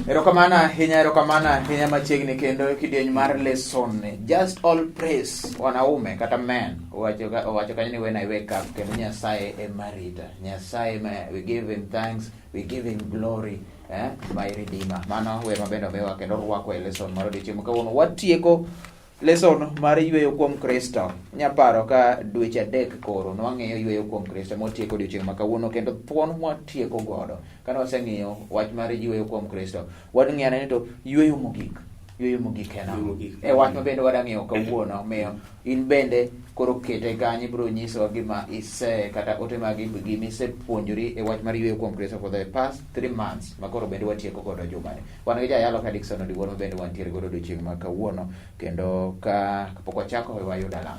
Erokamana ahinya machiegni kendo kidieny mar lesson ni. Just all praise wanaume kata men. Owacho kanyo ni when I wake up kendo Nyasaye emarita. Nyasaye we give him thanks, we give him glory. My redeemer. Mano we mabendo mewa kendo rwako e lesson mar odiochieng' kawuono. Watieko lesson mar yweyo kuom Kristo. Nyaparo ka dweche 3 koro nwang'eyo yweyo kuom Kristo motieko odiochieng' ma kawuono kendo thuon mwatieko godo. Kana waseng'iyo wach mar yweyo kuom Kristo. Wadng'iyane ni to yweyo mogik ena. Wach ma bende wadang'iyo kawuono miyo in bende koro kete kanyo biro nyiso gima kata ote magi gima isepuonjori e wach mar yweyo kuom Kristo for the past 3 months ma koro bende watieko godo jumani. Wan gi jayalo ka Dickson Odiwuor ma bende wantiere godo odiochieng' ma kawuono kendo kapok wachako wayudo alam.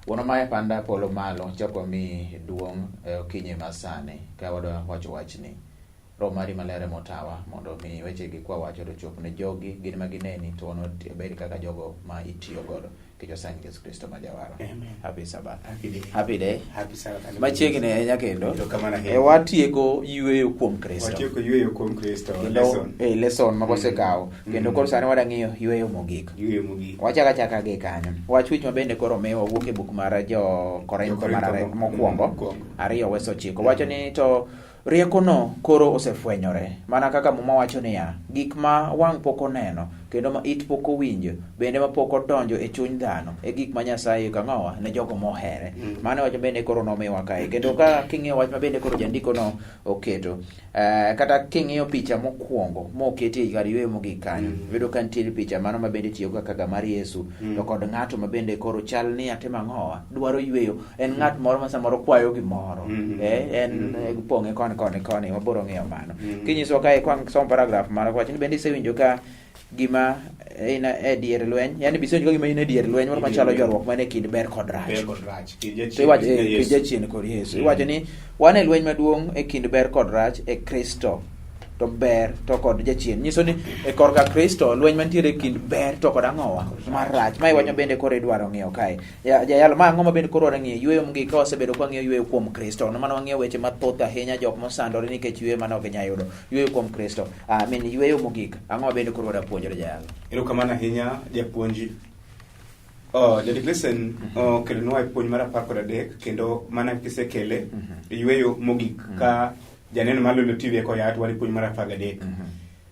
Wuono maya panda polo malo chako mi duong' okinyi masani ka wadwa wacho wachni. Roho mari malere motawa mondo mi weche gi kwa wacho to chop ne jogi gin ma gineni to ono bed kaka jogo ma itiyo godo kicho san Yesu Kristo ma jawaro. Happy Sabbath. Happy day. Happy Sabbath. Machiegni ahinya kendo watieko yweyo kuom Kristo. Watieko yweyo kuom Kristo. Lesson ma kosekawo kendo koro sani wadang'iyo yweyo mogik. Wachaka gi kanyo. Wach wich ma bende koro miwa wuok e buk mar jo Korintho mar mokwongo 2 verse 9. Wacho ni to rieko no koro osefwenyore mana kaka muma wacho niya gik ma wang' pok oneno kendo ma it pok owinjo bende ma pok odonjo e chuny dhano e gik ma Nyasaye kang'owa ne jogo mohere. Mano wacho bende koro nomiwa kae kendo ka king'iyo wach ma bende koro jandiko no oketo kata king'iyo picha mokwongo moketi kar yweyo mogik kanyo bedo ka nitie picha mano ma bende tiyo kaka mar Yesu to kod ng'ato ma bende koro chal ni ate mang'owa dwaro yweyo en ng'at moro ma samoro kwayo gimoro en pong'e koni waboro ng'eyo mano. Kinyiso kae kwang som paragraph mano wacho ni bende isewinjo ka gima ina e dier lweny yani bisonjo gima ina e dier lweny moro machalo ywaruok mane kind ber kod rach. Kijachien kod Yesu. Iwacho ni wan e lweny maduong' e kind ber kod rach e Kristo to ber to kod jachien. Nyiso ni e korka Kristo lweny mantiere e kind ber to kod ang'owa mar rach. Ma iwacho bende koro idwaro ng'eyo kae. Jayalo ma ang'o ma bende koro ng'eyo yweyo mogik ka wasebedo kwa ng'eyo yweyo kuom Kristo. No mano wang'eyo weche mathoth ahinya jok mosandore nikech yweyo mano ok nyalo yudo yweyo kuom Kristo. Yweyo mogik ang'o ma bende koro wadapuonjore jayalo. Erokamano ahinya japuonji. Jadi listen kelonwa e puonj mar 13 kendo mana kisekele yweyo mogik ka janeno malolo TV ko ya twali puonj mar 13.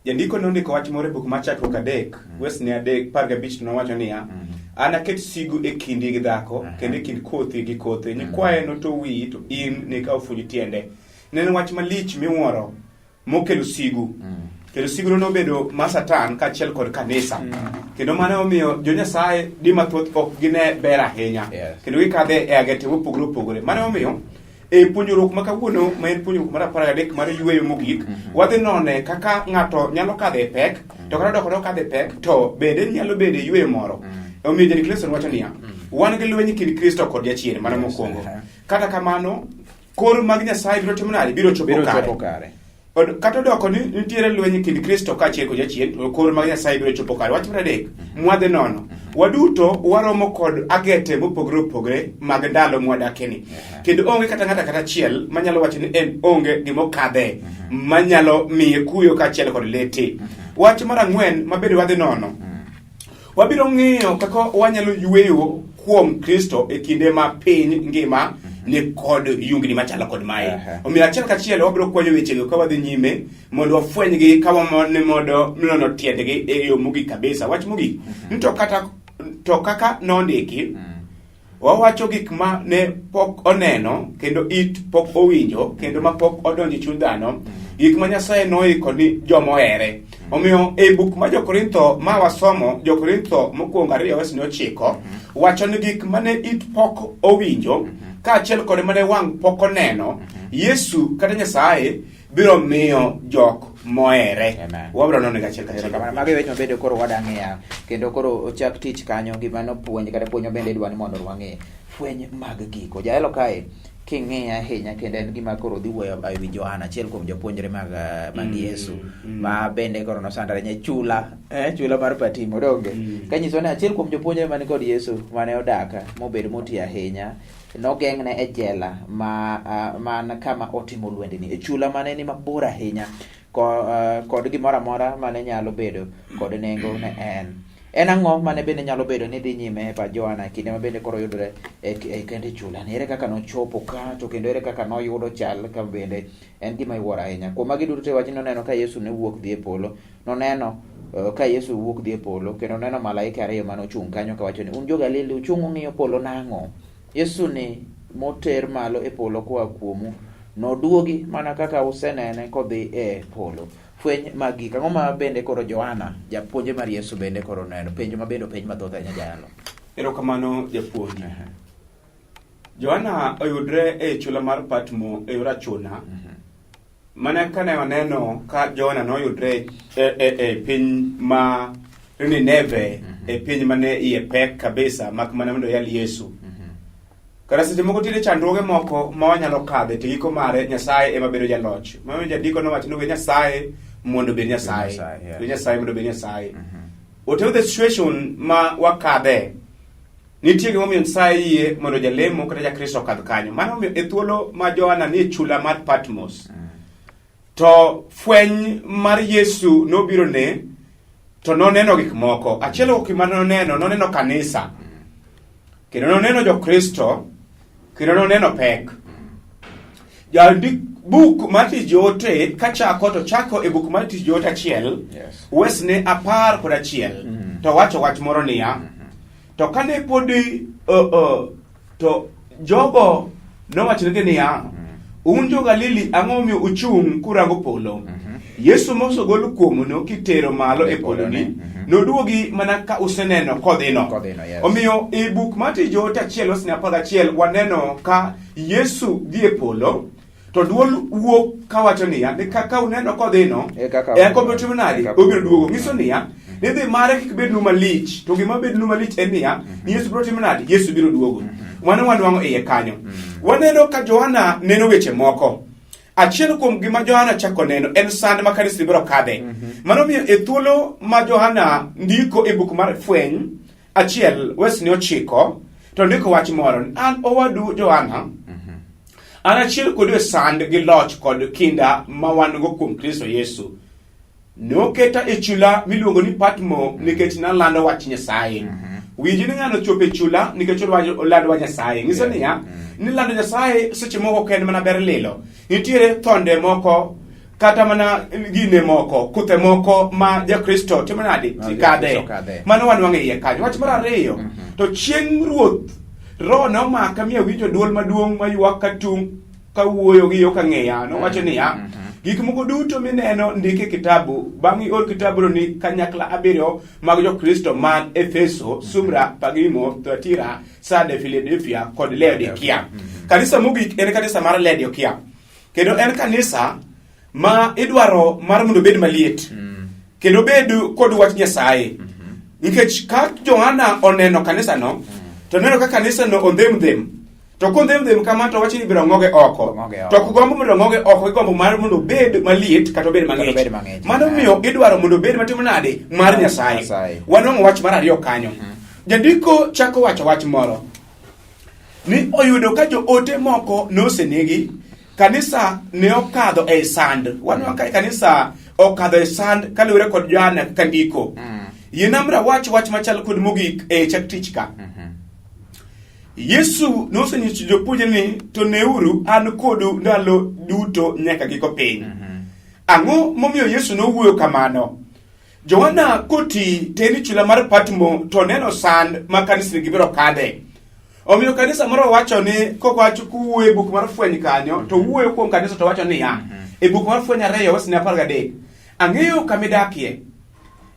Jandiko nondiko wach moro e buk mar chakruok 3 wesne 3:15 nowacho niya an aket sigu e kindi gi dhako kendo e kind kothi gi kothe nyikwaye no to wi to in ne ka ofuji tiende. Neno wach malich miwuoro mokelo sigu. Kendo sigu no bedo ma Satan ka achiel kod kanisa. Kendo mano omiyo jo Nyasaye di mathoth ok gine ber ahinya. Kendo gikadhe e agete mopogore. Mano omiyo e puonjruok ma kawuono ma en puonjruok mar 13 mar yweyo mogik wadhi none kaka ng'ato nyalo kadhe pek to kata dok kadhe pek to bende nyalo bede yweyo moro. Omiyo Jani Clayson wacho niya wan gi lweny kind Kristo kod jachien mano mokwongo. Kata kamano kor mag Nyasaye biro timo nade biro chopo kare. Kata doko ni nitiere lweny kind Kristo ka achiel kod jachien to kor mag Nyasaye biro chopo kare. Wach mar 3 mwadhi nono waduto waromo kod agete mopogore mag ndalo mwadakeni. Kendo onge kata ng'ata kata achiel manyalo wacho ni en onge gimokadhe manyalo miye kuyo ka achiel kod lete. Wach mar 4 mabedo wadhi nono wabiro ng'iyo kaka wanyalo yweyo kuom Kristo e kinde ma piny ngima ni kod yungni machalo kod mae. Omiyo achiel kachiel wabiro kwanyo wechego ka wadhi nyime mondo wafwenygi ka wamone mondo mlono tiendgi e yo mogik kabisa. Wach mogik to kaka nondiki wawacho gik ma ne pok oneno kendo it pok owinjo kendo ma pok odonjo chuny dhano gik ma Nyasaye noiko ni jomohere. Omiyo e buk ma Jo-Korintho ma wasomo Jo-Korintho mokwongo 2:9 wacho ni gik mane it pok owinjo ka achiel kod mane wang' pok oneno Yesu kata Nyasaye biro miyo jok mohere. Wabro nono gachiel kachiel. Magi weche mabedo koro wadang'eya kendo koro ochak tich kanyo gima nopuonj kata puonjo bende dwani mondo wang'e fweny mag giko. Jahelo kae king'iya ahinya kendo en gima koro dhi wuoyo ewi Johana achiel kuom jopuonjre mag Yesu ma bende koro nosandore nye chula mar Patimo donge kanyiso ni achiel kuom jopuonjre mane kod Yesu mane odaka mobedo moti ahinya nogeng'ne e jela man kama otimo lwendni e chula mane ni mabor ahinya kod gimoro amora mane nyalo bedo kod nengo ne en ang'o mane bende nyalo bedo ni dhi nyime e pach Johana kinde ma bende koro yudore e kende chula ni, ere kaka nochopo ka, to kendo ere kaka noyudo chal ka, bende en gima iwuoro ahinya. Kuom magi duto te wach noneno ka Yesu ne wuok dhi e polo, noneno ka Yesu wuok dhi e polo, kendo neno malaika ariyo mane ochung' kanyo kawacho ni un jo-Galili uchung' ung'iyo polo nang'o? Yesu ni moter malo e polo koa kuomu noduogi mana kaka usenene kodhi e polo. Fweny magik ang'o ma bende koro Johana japuonje mar Yesu bende koro neno, penjo ma bende penj mathoth ahinya jalo. Erokamano japuonj. Johana oyudre e chula mar Patmo e yor achuna. Mana kane oneno ka Johana noyudre e piny ma Nineve, e piny mane iye pek kabisa mak mana mondo yal Yesu. Kara seche moko tinde chandruoge moko ma wanyalo kadhe to giko mare Nyasaye ema bedo jaloch. Mano jadiko nowacho ni Nyasaye mondo bed Nyasaye. Nyasaye mondo bed Nyasaye. Whatever the situation ma wakadhe, nitie gima omiyo Nyasaye yie mondo jalemo kata jakristo kadh kanyo. Mano omiyo e thuolo ma Johana ni chula mar Patmos, to fweny mar Yesu nobiro ne, to noneno gik moko. Achiel kuom gik noneno kanisa, kendo noneno jokristo, kendo noneno pek. Jandik buk mar Tich Joote kachako to chako e buk mar Tich Joote 1 wesne 11 to wacho wach moro niya, to kane podi to jogo nowachone niya, un jo-Galili ang'o omiyo uchung' kurango polo? Yesu mosogol kuomuno kitero malo e polo ni noduogi mana ka useneno kodhino. Omiyo e buk mar Tich Joote 1 wesne 11 waneno ka Yesu dhi e polo, to duol wuok kawacho niya, ni kaka uneno kodhino e kobiro nadi obiro duogo. Nyiso niya ni dhi mare kik bednu malich, to gima bednu malich en niya ni Yesu biro timo nadi, Yesu biro duogo. Mano wanwang'o iye kanyo. Waneno ka Johana neno weche moko. Achiel kuom gima Johana chako neno en sand ma kanisa biro kadhe. Mano miyo e thuolo ma Johana ndiko e buk mar Fweny 1 wesne 9 to ndiko wach moro, an owadu Johana, an achiel kod sand gi loch kod kinda ma wan go kuom Kristo Yesu. Noketa e chula miluongo ni Patmo nikech nalando wach Nyasaye. Wiji ni ng'ano chopo e chula nikech olando wach Nyasaye. Nyiso niya ni lando Nyasaye seche moko ken mana ber lilo. Nitiere thonde moko kata mana gine moko, kuthe moko ma jakristo timo nadi tikadhe. Mano wanwang'e iye kanyo. Wach mar ariyo, to chieng' Ruoth Roho nomaka mi awinjo duol maduong' mayuak katung' kawuoyo gi yo kang'eya. Nowacho niya, gik moko duto mineno ndike kitabu, bang' iol kitabuno ni kanyakla 7 mag jokristo man Efeso, Sumra, Pagimo, Thuatira, Sarde, Philadelphia kod Laodikia. Kanisa mogik en kanisa mar Laodikia. Kendo en kanisa ma idwaro mar mondo bed maliet. Kendo bedu kod wach Nyasaye. Nikech ka Johana oneno kanisa no, to neno ka kanisa no ondhem. To kondhem kama to wachi ni biro ng'oge oko. To kugombo mondo ng'oge oko, igombo mar mondo bed maliet kata bed mang'ich. Mano miyo idwaro mondo bed matimo nade mar Nyasaye. Wanwang'o wach mar ariyo kanyo. Jandiko chako wacho wach moro ni oyudo ka joote moko nosenegi, kanisa ne okadho e sand. Wanwang'o ka kanisa okadho e sand kaluwore kod Johana kandiko. Yenamra wach machal kod mogik e chak tich ka. Yesu nosenyiso jopuonjre ni to neuru an kodu ndalo duto nyaka giko piny. Ang'o momiyo Yesu nowuoyo kamano? Johana koti teni chula mar Patmo to neno sand ma kanisa gibiro kadhe. Omiyo kanisa moro wacho ni kokwacho kuwuoyo e buk mar Fweny kanyo, to wuoyo kuom kanisa to wacho niya, e buk mar Fweny 2 wesne 13, ang'eyo kamidakie,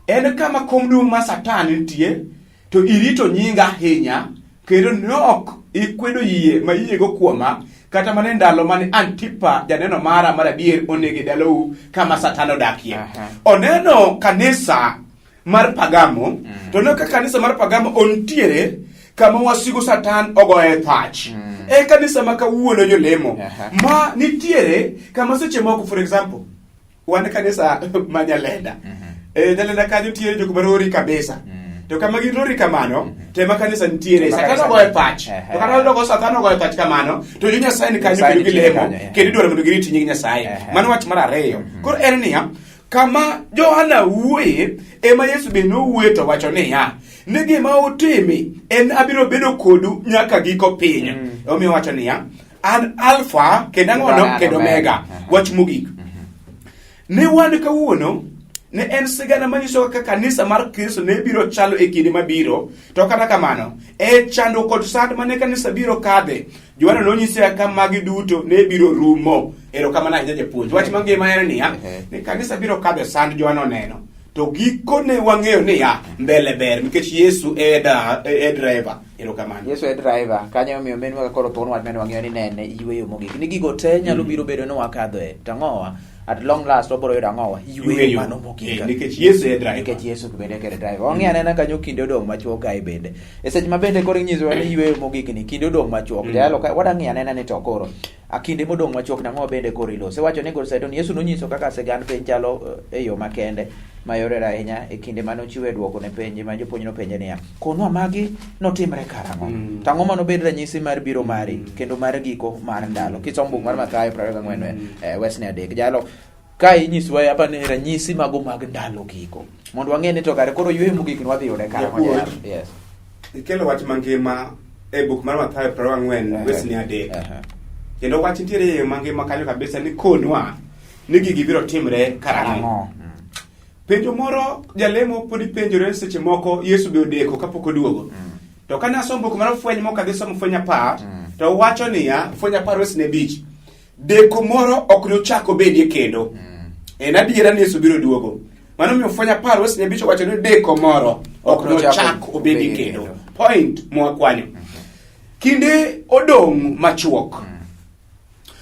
en kama kom duong' ma Satan nitie, to irito nyinga ahinya, kendo nok ikwedo yie ma yiyego kuoma, kata mane ndalo mane Antipa janeno mara mar adier onege dalou kama Satan odakie. Oneno kanisa mar Pagamo, to neno ka kanisa mar Pagamo ontiere kama wasigu Satan ogoye pach. E kanisa ma kawuono jolemo ma nitiere kama seche moko, for example, wan kanisa ma Nyalenda. Nyalenda kanyo tiere jok marori kabisa. to kama gilori kamano tema kanisa nitiere Satan ogoye pach to kata dogo Satan ogoye pach kamano to jo Nyasaye ni kanyo kendo gilemo kendo idwaro mondo girit nying Nyasaye. Mano wach mar ariyo. Koro en niya, kama Johana wuoye ema Yesu be nowuoye to wacho niya, ni gima utimi en abiro bedo kodu nyaka giko piny. Omiyo wacho niya, an alfa kendo ang'ono kendo omega. Wach mogik. Ne wan kawuono ne en sigana manyiso kaka kanisa mar Kristo ne biro chalo e kinde mabiro, to kata kamano e chando kod sand mane kanisa biro kadhe, Johana nonyise ka magi duto ne biro rumo. Erokamano ahinya japuonj. Wach mangima en niya, ni kanisa biro kadhe sand Johana oneno, to giko ne wang'eyo niya mbele ber nikech Yesu e driver. Erokamano. Yesu e driver. Kanyo omiyo menwa koro thon wach mane wang'eyo ni nene yweyo mogik. Ni gigo te nyalo biro bedo ni wakadhoe. Tang'owa at long last obro yudo ang'owa yweyo mano mogik. Nikech Yesu e driver. Nikech Yesu bende e driver. Wang'eyo anena kanyo kinde odong' machuok kae bende. E seche ma bende koro inyisowa ni yweyo mogik ni kinde odong' machuok. Jalo ka wadang'eyo anena ni to koro akinde modong' machuok nang'o bende koro ilose. Wacho ni gol Saitoni Yesu nonyiso kaka sigand piny chalo e yo makende mayore ahinya e kinde mane ochiwe duoko ne penje ma jopuonj nopenje niya, konwa magi notimre karang'o? Tang'o mano bed ranyisi mar biro mari kendo mar giko mar ndalo. Kisomo buk mar Mathayo 24 wesne 3 jalo ka inyiswa hapa ni ranyisi mago mag ndalo giko. Mondo wang'e ni to kare koro yweyo mogik ni wadhi yude karang'o. Yes. Ikelo wach mangima e buk mar Mathayo 24 wesne 3. Kendo wach nitiere mangima kanyo kabisa ni konwa ni gigi biro timre karang'o. Penjo moro jalemo podi penjore seche moko Yesu be odeko kapok oduogo. To kana somo buk mar fweny moko adhi somo fweny apar, to wacho niya fweny apar wesne 5. Deko moro ok nochako bedie kendo. En adiera ni Yesu biro duogo. Mano miyo fweny apar wesne 5 wacho ni deko moro ok nochako bedie kendo. Point mwakwanyo. Kinde odong' machuok.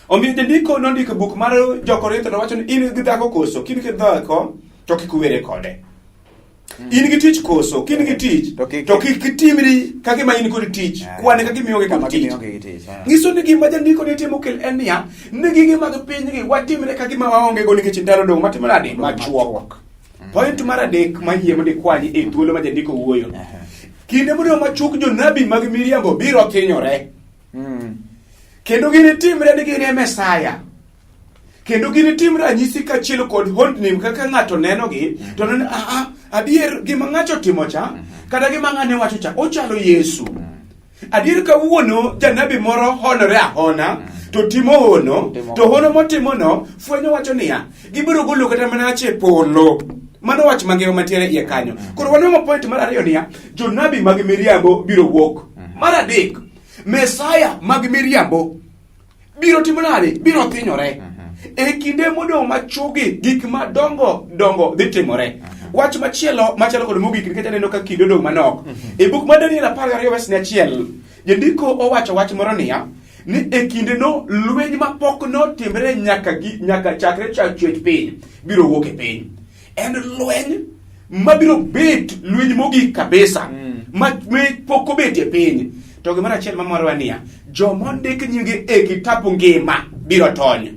Omiyo jandiko nondiko buk mar Jo-Korintho to wacho ni in gi dhako koso, kin gi dhako to kik uwere kode. In gi tich koso, kin gi tich to kik timri ka gima in kod tich, kwane ka gimiyo gi kod tich. Nyiso ni gima jandiko ne timo kel en niya, ni gige mag piny gi watimre ka gima waonge go nikech ndalo dong' matimo nade machuok. Point mar adek ma yie mondo ikwani e thuolo ma jandiko wuoyo. Kinde modong' machuok jonabi mag miriambo biro thinyore. Kendo gini timre ni gini Mesaya. Kendo gini timre ranyisi kachiel kod hondni kaka ng'ato nenogi, to neno adier gima ng'ato timo cha, kata gima ng'ane wacho cha, ochalo Yesu. Adier kawuono janabi moro honore ahona, to timo hono, to hono motimo no, fwenyo wacho niya, gibiro golo kata mana che polo. Mano wach mangeo mantiere iye kanyo. Koro waneno point mar ariyo niya, jonabi mag miriambo biro wuok. Mar adek, Mesaya mag miriambo biro timo nade? Biro thinyore. E kinde modong' machuogi gik madongo dhi timore. Wach machielo machalo kod mogik nikech aneno ka kinde odong' manok. E buk mar Daniel 12 wesne 1, jandiko owacho wach moro niya, ni e kinde no lweny mapok notimre nyaka chakre chwech piny biro wuok e piny. En lweny mabiro bet lweny mogik kabisa ma pok obet e piny. To gimoro achiel mamoro niya, joma ondik nyinge e kitabu ngima biro tony.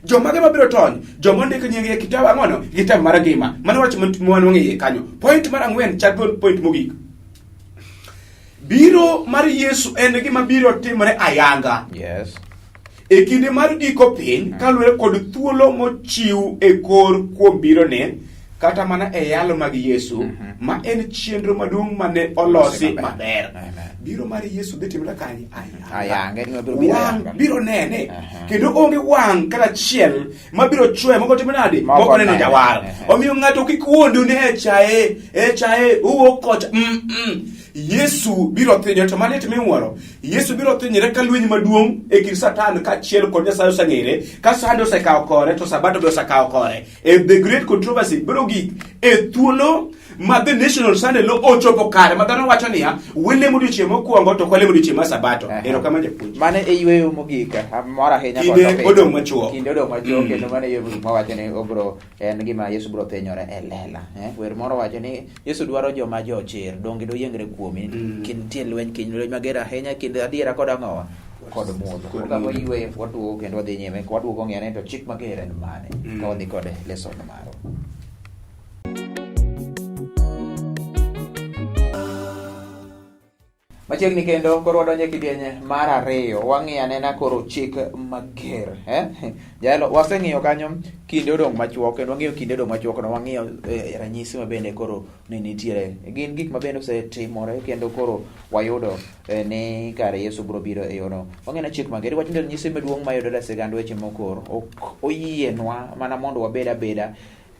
Joma gima biro tony, joma ondik nyinge e kitabu ang'ono, kitabu mar ngima. Mano wach mwanwang'e iye kanyo. Point mar 4 chakon point mogik. Biro mar Yesu en gima biro timore ayanga. Yes. E kinde mar giko piny, kaluwore kod thuolo mochiw e kor kuom biro ne, kata mana e yalo mag Yesu, ma en chenro maduong' mane olosi maber. Biro mar Yesu dhi timore kanye? Ayanga. Biro nene. Kendo onge wang' kata chiel ma biro chwe moko timo nade? Moko neno jawar. Omiyo ng'ato kik wuondu ni chaye, uwuok kocha. Yesu biro thinyore, to mane miwuoro. Yesu biro thinyore ka lweny maduong' e kind Satan ka chiel kod Nyasaye oseng'ere. Ka sande osekawo kore, to Sabato be osekawo kore. The great controversy biro gik e thuolo ma the national Sunday lo ochopo kare. Ma dhano wacho niya, welemo odiochieng' mokwongo to kwalemo odiochieng' mar Sabato. Erokamano japuonj. Mane e yweyo mogik moro ahinya kinde odong' machuok. Kendo mane yweyo mogik mawacho ni obro en gima Yesu biro thinyore e lela. Wer moro wacho ni Yesu dwaro joma jochir, donge doyiengre kuomi. Kintie lweny mager ahinya kinde adiera kod ang'owa kod mudho. Ka yweyo waduogo kendo wadhi nyime, waduogo ng'ene to chik mager en mane. Ka wadhi kode lesson maro. Machiegni kendo koro wadonje kidienye mar ariyo, wang'iyo anena koro chik mager. Jalo, waseng'iyo kanyo kinde odong' machuok, kendo wang'iyo kinde odong' machuok, no wang'iyo ranyisi mabende koro ne nitiere. Gin gik mabende osetimore, kendo koro wayudo ni kare Yesu biro biro e yono. Wang'iyo na chik mager, wacho ni ranyisi maduong' mayudore e sigand weche mokor, ok oyienwa mana mondo wabed abeda,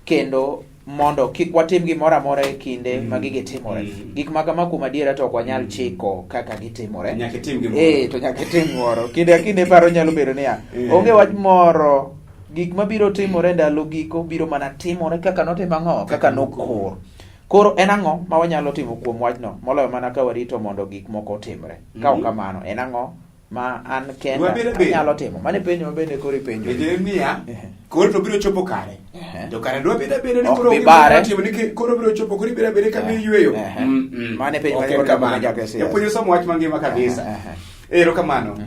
kendo mondo kik watim gimoro amora e kinde ma gigi timore. Gik ma kama kuom adiera to ok wanyal chiko kaka gitimore. Nyaka itim gimoro. To nyaka itim moro. Kinde paro nyalo bedo niya, onge wach moro, gik mabiro timore ndalo giko biro mana timore kaka notim ang'o, kaka nokor. Koro en ang'o ma wanyalo timo kuom wachno, moloyo mana ka warito mondo gik moko timre. Ka ok kamano, en ang'o ma an kenda anyalo timo? Mane penjo mabende koro ipenjo. Niya, koro to biro chopo kare. To kare dwa beda ni koro timo ni koro biro chopo koro beda ka mi yweyo. Mane penjo koro kama jakesi. Ya puonyo somo wach mangima kabisa. Erokamano.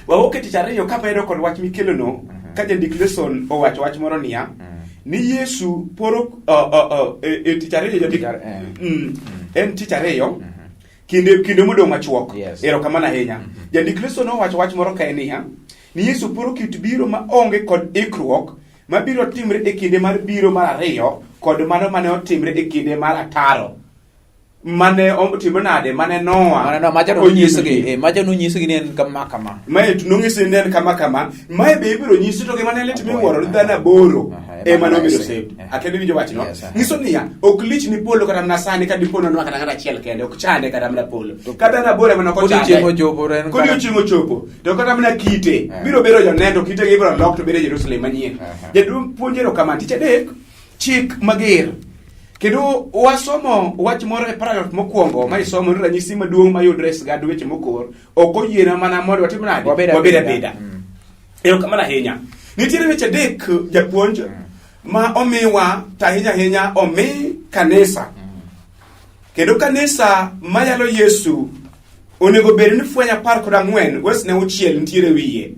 Wawuok e tich ariyo ka bedo kod wach mikelo no, ka jandik lesson owacho wach moro niya, ni Yesu poro e tich ariyo jandik en tich ariyo kinde modong' machuok. Erokamano ahinya. Jandik lesson owacho wach moro kae niya, ni Yesu poro kit biro ma onge kod ikruok mabiro timre e kinde mar biro mar ariyo kod mano mane otimre e kinde mar ataro mane otimre nade mane Noah maja no nyisgi ni en kama mae tunong'isi ni en kama mae be ibiro nyisi to gima ne lit miwuoro dhano aboro ema nobiro saved. Akendi winjo wachno. Nyiso niya, ok lich ni polo kata nasani ka dipono nwa kata achiel kende, ok chande kata mana polo. Kata na bore mana ko chande. Kodi chiemo chopo. To kata mana kite. Biro bero jonendo kite gi biro lok to bere Jerusalem manyien. Jadum puonjero kama tich adek, chik mager. Kendo wasomo wach moro e paragraph mokwongo ma isomo ni ranyisi maduong' mayudore e sigand weche mokor, ok oyiena mana mondo watim nade wabeda beda. Erokamano ahinya. Nitiere weche adek japuonj ma omiwa tahinya omi kanisa. Kendo kanisa mayalo Yesu onego bed ni fwenya 14 wesne uchiel nitiere wiye.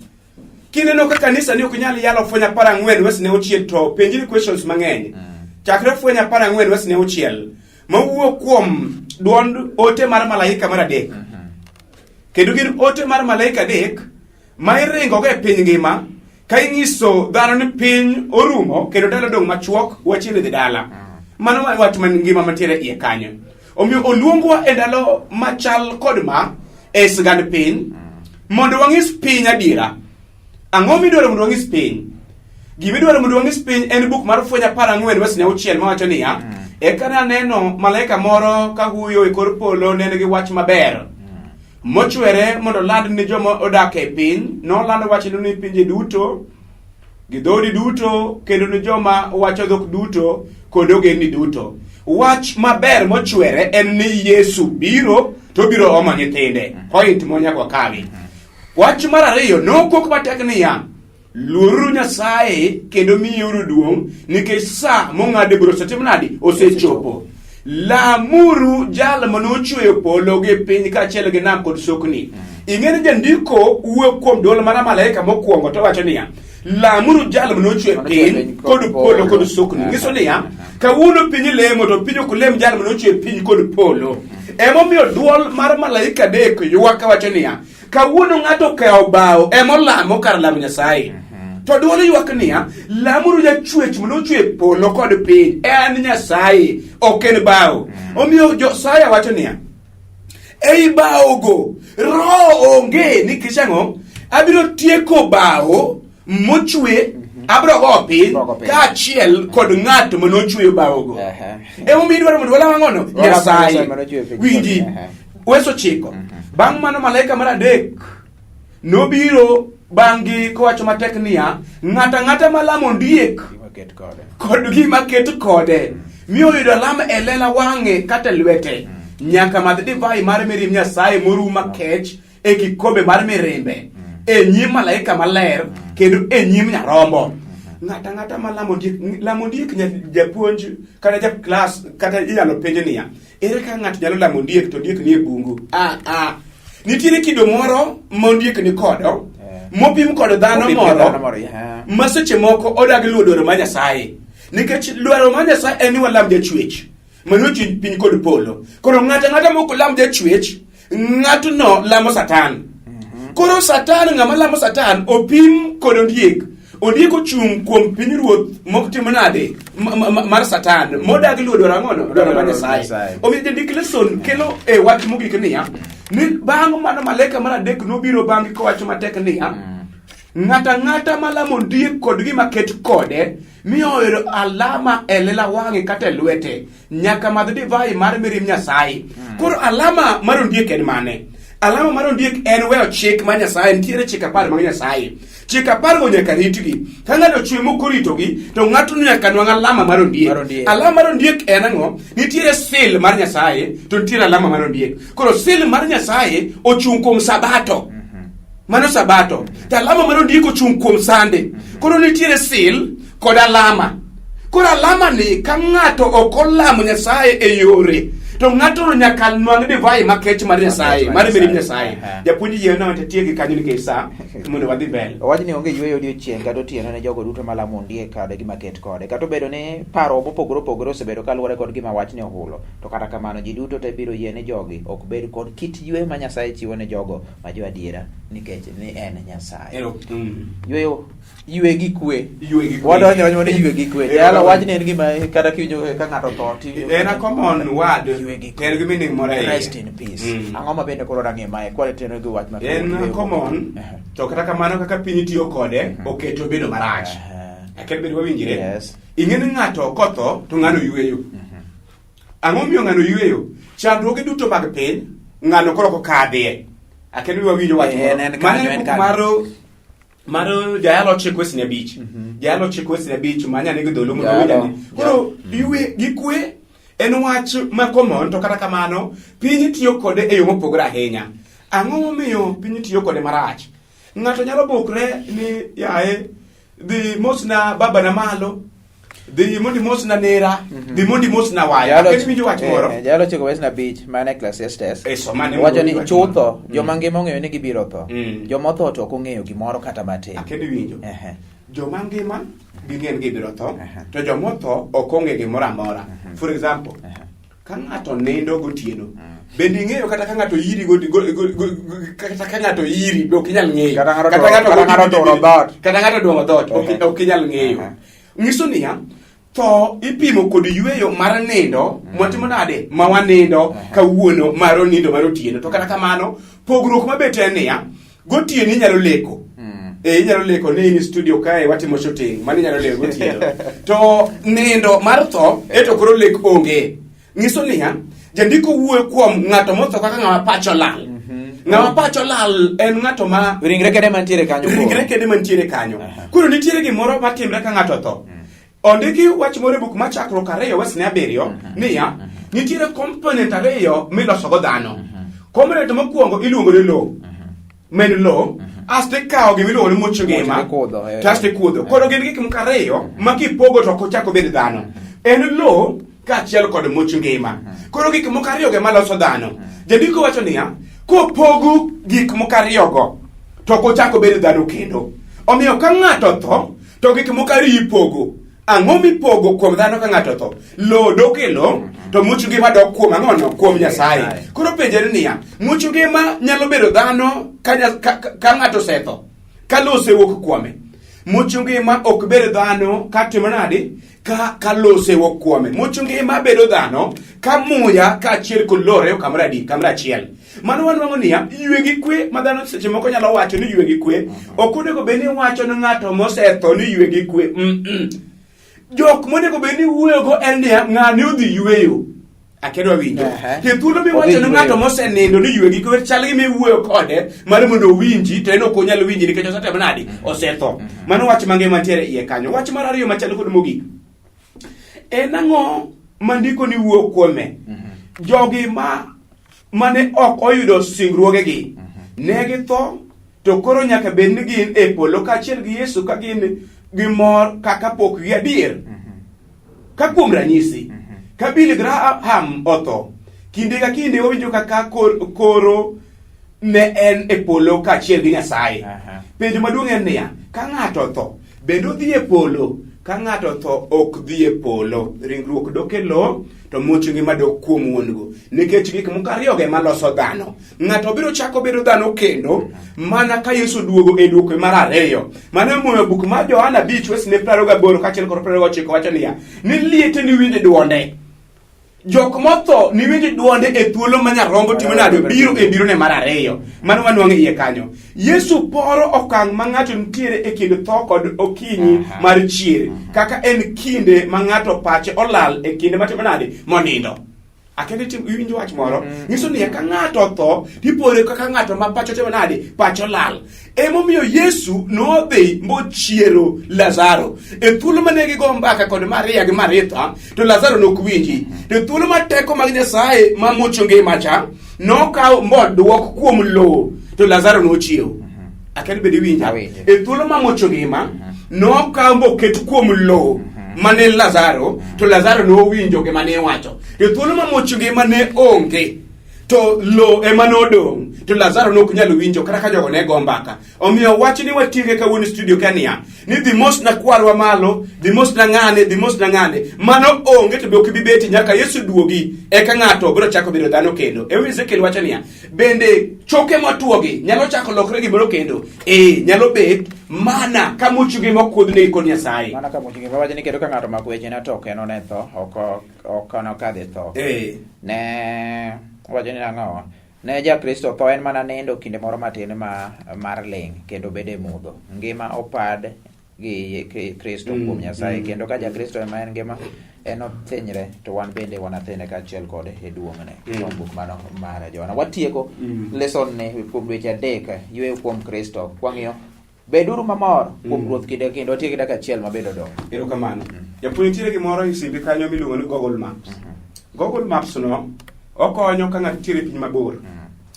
Kineno ka kanisa ni ok nyal yalo fwenya 14 wesne uchiel to penjiri questions mang'eny. Chakre fwenya 14 wesne uchiel mawuok kuom duond ote mar malaika mar adek. Kendo gin ote mar malaika adek ma iringo ga e piny ngima ka inyiso dhano ni piny orumo kendo dala dong' machuok wachiel dhi dala. Mano wach man ngima mantiere iye kanyo. Omiyo oluongwa e ndalo machal kod ma e sigand piny mondo wang'is piny adiera. Ang'o midwaro mondo wang'is piny? Gimidwaro mondo wang'is piny en buk mar fwenya 14 wesne auchiel mawacho niya, eka naneno malaika moro ka huyo e kor polo ne nigi wach maber mochwere mondo land ni joma odak e piny. Nolando wachno ni pinje duto gi dhoudi duto kendo ni joma wacho dhok duto kod ogendni duto. Wach maber mochwere en ni Yesu biro to biro omo nyithinde. Point monyaka kawi. Wach mar ariyo nokok matek niya, luoruru Nyasaye kendo miyouru duong' nikech sa mong'ade biro setim nadi osechopo. Lamuru jal manochweyo polo gi piny kaachiel gi nam kod sokni. Ing'eni jandiko wuok kuom duol mar malaika mokwongo to wacho niya, lamuru jal manochweyo piny kod polo kod sokni. Nyiso niya, kawuono piny lemo to piny ok lem jal manochweyo piny kod polo. Emomiyo duol mar malaika adek ywak wacho niya, kawuono ng'ato kawo bao emolamo kar lamo Nyasaye. To duol ywak niya, lamuru jachwech manochweyo polo kod piny, en Nyasaye, ok en bao. Omiyo Josaya wacho niya, ei baogo roho onge nikech ang'o, abiro tieko bao mochwe abiro go piny kaachiel kod ng'ato manochweyo baogo. Emomiyo idwaro mondo walam ang'ono Nyasaye. Winji weso chiko. Bang' mano malaika mar adek nobiro bang'gi kowacho matek niya, ng'ata malamo ondiek kod gima ket kode miyo yudo lam e lela wang'e kata lwete, nyaka madh divai mar mirimb Nyasaye moru makech e kikombe mar mirimbe e nyim malaika maler kendo e nyim Nyarombo. Ng'ata malamo ondiek japuonj kata ja class kata inyalo penjo niya, ere ka ng'ato nyalo lamo ondiek to ondiek ni e bungu? Nitiere kido moro mondiek ni kodo mopim kod dhano moro ma seche moko odagi luwo dwaro mar Nyasaye. Nikech dwaro mar Nyasaye en ni walam jachwech. mano piny kod polo. Koro ng'ata moko lam jachwech, ng'ato no lamo Satan. Koro Satan, ng'ama lamo Satan opim kod ondiek ochung kuom pinyruoth moktim nade mar Satan modagi luo dwaro ang'ono dwaro mar Nyasaye. Omiyo jandik lesson kelo wach mogik niya ni bang' mano malaika mar adek nobiro bang'e kowacho matek niya ng'ata malamo ondiek kod gima ket kode miyo alama e lela wang'e kata e lwete nyaka madh divai mar mirim Nyasaye. Koro alama mar ondiek en mane? Alama mar ondiek en weyo chik mar Nyasaye. Nitiere chik 10 mag Nyasaye. Chik 10 go nyaka ritgi. Ka ng'ato chwe mokoritogi to ng'ato nyaka nwang' alama mar ondiek. Alama mar ondiek en ang'o? Nitiere seal mar Nyasaye to nitiere alama mar ondiek. Koro seal mar Nyasaye ochung' kuom Sabato. Mano Sabato. To alama mar ondiek ochung' kuom Sande. Koro nitiere seal kod alama. Koro alama ni ka ng'ato ok olamo Nyasaye e yore to ng'ato nyaka nwang' divai makech mar Nyasaye, mar mirim Nyasaye. Japuonj yie na watie gi kanyo nikech sa mondo wadhi mbele. Wajni onge yweyo odiochieng' kata otieno ne jogo duto malamo ondiek kod gima ket kode. Kata obedo ni paro mopogore osebedo kaluwore kod gima wachni ohulo. To kata kamano ji duto te biro yie ni jogi ok bed kod kit yweyo ma Nyasaye chiwo ne jogo ma jo adiera nikech ni en Nyasaye. Yweyo ywe gi kwe. Wadonjo mondo ywe gi kwe. Yalo wachni en gima kata kiwinjo ka ng'ato tho ti. En a common word. Ter gi meaning moro e rest in peace. Ang'o ma bende koro rang'e mae kwale teno gi wach ma en common to kata kamano kaka piny tiyo kode oketo bedo marach. Akel bedo wawinjire. Ing'e ni ng'ato kotho to ng'ano yweyo. Ang'o miyo ng'ano yweyo? Chandruoge duto mag piny ng'ano koro kokadhie. Akel wawinjo wach moro. Maro jayalo chekwesni abich. Jayalo chekwesni abich manya nigi dholo mondo wiyani. Koro ywe gi kwe en wach ma common to kata kamano piny tiyo kode e yo mopogore ahinya. Ang'o momiyo piny tiyo kode marach? Ng'ato nyalo bukre ni yae dhi mosna baba na malo, dhi mondi mosna nera, dhi mondi mosna waya. Ket winjo wach moro. Jalo chekwesni abich mane Ecclesiastes. Wacho ni chutho joma ngima ong'eyo ni gibiro tho. Joma otho to ok ong'eyo gimoro kata matin. Akedo winjo. Joma ngima ging'en gibiro tho to joma otho ok ong'e gimoro amora. For example, ka ng'ato nindo gotieno, bende ing'eyo kata ka ng'ato yiri kata ka ng'ato yiri be ok inyal ng'eyo. Kata ng'ato duong'o dhot ok inyal ng'eyo. Ng'iso niya, tho ipimo kod yweyo mar nindo mwatimo nade ma wanindo kawuono mar nindo mar otieno. To kata kamano pogruok mabet en niya, gotieno inyalo leko. Inyalo leko ni in studio kae watimo shooting mani inyalo leko gotieno. To nindo mar tho eto koro lek onge. Ng'iso niya, jandiko wuoyo kuom ng'ato motho kaka ng'ama pacho lal. Ng'ama pacho lal en ng'ato ma ringre kede mantiere kanyo. Koro nitiere gimoro matimre ka ng'ato tho. Ondiki wach moro e buk machakruok 2:7 niya, nitiere component 2 miloso go dhano. Component mokwongo iluongo ni lo. Men lo aste kao gimiluongo ni much ngima. Taste kudho. Koro gin gik moko 2 ma kipogo to kochako bedo dhano. En lo kaachiel kod much ngima. Koro gik moko 2 ge maloso dhano. Jandiko wacho niya, kopogo gik moko 2 go to kochako bedo dhano kendo. Omiyo ka ng'ato tho to gik moko 2 ipogo. Ang'o mipogo kuom dhano ka ng'ato tho? Lo dok e lo to much ngima dok kuom ang'ono kuom Nyasaye. Koro penjere niya, much ngima nyalo bedo dhano ka ng'ato setho ka lo osewuok kuome. Much ngima ok bedo dhano ka timo nade ka lo osewuok kuome. Much ngima bedo dhano ka muya kaachiel kod lore kamoro achiel. Mano wanwang'o niya, ywe gi kwe ma dhano seche moko nyalo wacho ni ywe gi kwe ok onego bed ni wacho ni ng'ato mosetho ni ywe gi kwe. Jok monego bed ni wuoyogo en niya, ng'ani odhi yweyo. Akedo winjo. Thuolo miwacho ni ng'ato mosenindo ni ywe gi kwe chal gi miwuoyo kode mar mondo owinji to en ok onyal winji nikech osetemo nade osetho. Mano wach mangima mantiere iye kanyo. Wach mar ariyo machalo kod mogik. En ang'o mandiko ni wuo kuome? Jogi mane ok oyudo singruogegi ne githo to koro nyaka bed ni gin e polo kaachiel gi Yesu ka gin gimor kaka pok gi adier. Ka kuom ranyisi ka Billy Graham otho, kinde ka kinde wawinjo kaka koro ne en e polo kaachiel gi Nyasaye. Penjo maduong' en niya, ka ng'ato otho bende odhi e polo ka ng'ato tho ok dhi e polo, ringruok dok e lo, to much ngima dok kuom wuongo, nikech gik moko ariyo ema loso dhano. Ng'ato biro chako bedo dhano kendo mana ka Yesu duogo e duoko mar ariyo. Mano moyo buk mar Johana 5:28 kaachiel kod 29 wacho niya, ni liete ni winje duonde. Jok motho ni winji duonde e thuolo ma Nyarombo timo nade biro e birone mar ariyo. Mano wanwang'e iye kanyo. Yesu poro okang' ma ng'ato nitiere e kind tho kod okinyi mar chier, kaka en kinde ma ng'ato pache olal e kinde matimo nade monindo. Akende iwinjo wach moro nyiso ni ka ng'ato tho tipore kaka ng'ato ma pacho timo nade pacho lal. Emomiyo Yesu nodhi mochiero Lazaro e thuolo mane gigo mbaka kod Maria gi Maritha, to Lazaro nokwinji. To thuolo ma teko mag Nyasaye ma mucho ngima cha nokaw moduok kuom lowo, to Lazaro nochiewo. Akende bedi winja e thuolo ma mucho ngima nokaw moket kuom lowo mane Lazaro, to Lazaro nowinjo gima ne wacho. To thuolo ma mucho ngima ne onge, to lo ema nodong', to Lazaro nok nyalo winjo kata ka jogo ne go mbaka. Omiyo wach ni watieke kawuono studio kania ni the most na kwarwa malo, the most na ng'ane mano onge, to be ok bi beti nyaka Yesu duogi eka ng'ato biro chako bedo dhano kendo. Ezekiel wacho niya, bende choke motuogi nyalo chako lokre gimoro kendo. Nyalo bet mana ka much gi mokudhne kod Nyasaye. Mana ka much gi wacho ni kendo ka ng'ato mako weche na toke no ne tho ok ono kadhe tho. Ne wacho ni ang'o? Ne ja Kristo tho en mana nindo kinde moro matin mar ling kendo bede mudho. Ngima opad gi Kristo kuom Nyasaye, kendo ka ja Kristo ema en ngima en othinyre, to wan bende wanathine kaachiel kode e duong'ne. Buk mano mar Johana. Watieko lesson ni kuom dweche 3 yweyo kuom Kristo. Kwang'iyo beduru mamor kuom Ruoth kinde kendo watieko dakika achiel mabedo dong'. Erokamano. Japuonj nitiere gimoro e simbi kanyo miluongo ni Google Maps. Google Maps no okonyo ka ng'ato nitiere piny mabor.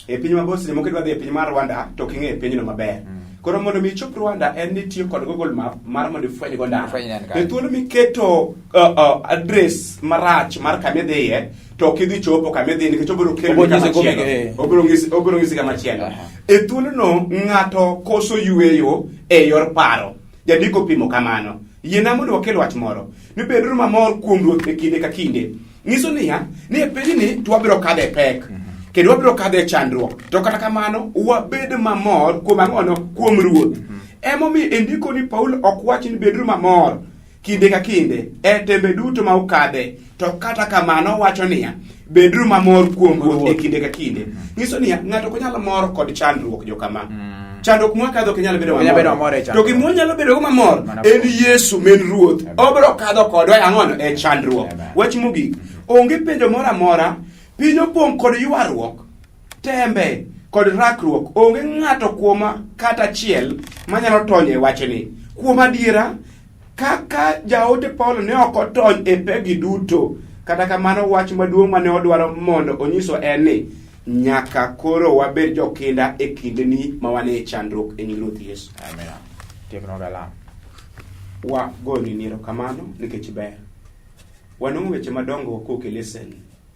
E piny mabor seche moko idwa dhi e piny mar Rwanda to ok ing'e pinyno maber. Koro mondo mi ichop Rwanda en ni tiyo kod Google Map mar mondo ifweny go ndara. E thuolo miketo address marach mar kama idhiye, to ok idhi chopo kama idhi nikech obiro kelo obiro ng'isi kama chielo. E thuolo no ng'ato koso yweyo e yor paro. Jadiko pimo kamano. Yiena mondo wakel wach moro. Ni beduru mamor kuom Ruoth e kinde ka kinde. Nyiso niya, ni e pinyni to wabiro kadhe pek. Kendo wabiro kadhe chandruok. To kata kamano wabed mamor kuom ang'ono kuom Ruoth. Emomiyo endiko ni Paulo ok wach ni beduru mamor kinde ka kinde e tembe duto ma ukadhe, to kata kamano wacho niya beduru mamor kuom Ruoth e kinde ka kinde. Nyiso niya ng'ato ok nyalo mor kod chandruok jo kama. Chandruok mwakadho ke nyalo bedo mamor. To gimoro nyalo bedo mamor en Yesu men Ruoth. Obiro kadho kodwa ang'ono e chandruok. Wach mogik, onge penjo moro amora, piny opong' kod ywaruok, tembe kod rakruok. Onge ng'ato kuoma kata achiel manyalo tony e wachni. Kuom adiera, kaka jaote Paulo ne ok otony e pegi duto, kata kamano wach maduong' mane odwaro mondo onyiso en ni nyaka koro wabed jokinda e kindeni ma wane e chandruok e nying Ruoth Yesu. Amen. Tiekno galam. Goni niro kamano nikech ber. Wanong'o weche madongo koke lesson.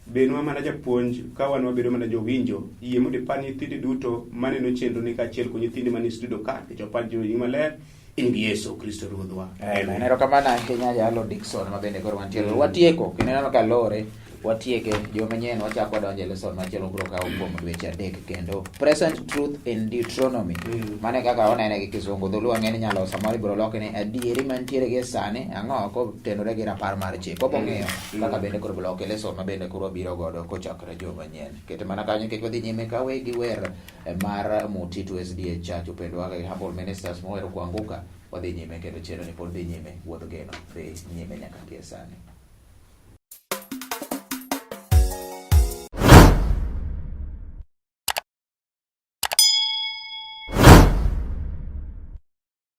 Benwa mana japuonj, ka wan wabedo mana jowinjo, yie mondo ipar nyithindi duto maneno chenro ni kaachiel kod nyithindi manie studio ka, nikech wapar jiwo maler in gi Yesu Kristo Ruodhwa. Amen. Erokamano ahinya Yalo Dickson ma bende koro wantiere. Watieko kendo neno ka lore watieke jomanyien wachako donjo e lesson machielo biro kawo kuom dweche 3 kendo present truth in Deuteronomy. Mane kaka onene gi Kisungu, dholuo ng'eny nyalo samoro ibiro loke ni adieri mantiere gi sani ang'o kotenore gi rapar mar chik. Kopo ng'eyo kaka bende koro bloke lesson ma bende koro biro godo kochakre jomanyien. Kete mana kanyo nikech wadhi nyime kawe gi wer mar Mutitu SDA Church upendo wake Humble Ministers mohero kuanguka. Wadhi nyime kendo chero ni pod dhi nyime wuodh geno dhi nyime nyaka tie sani.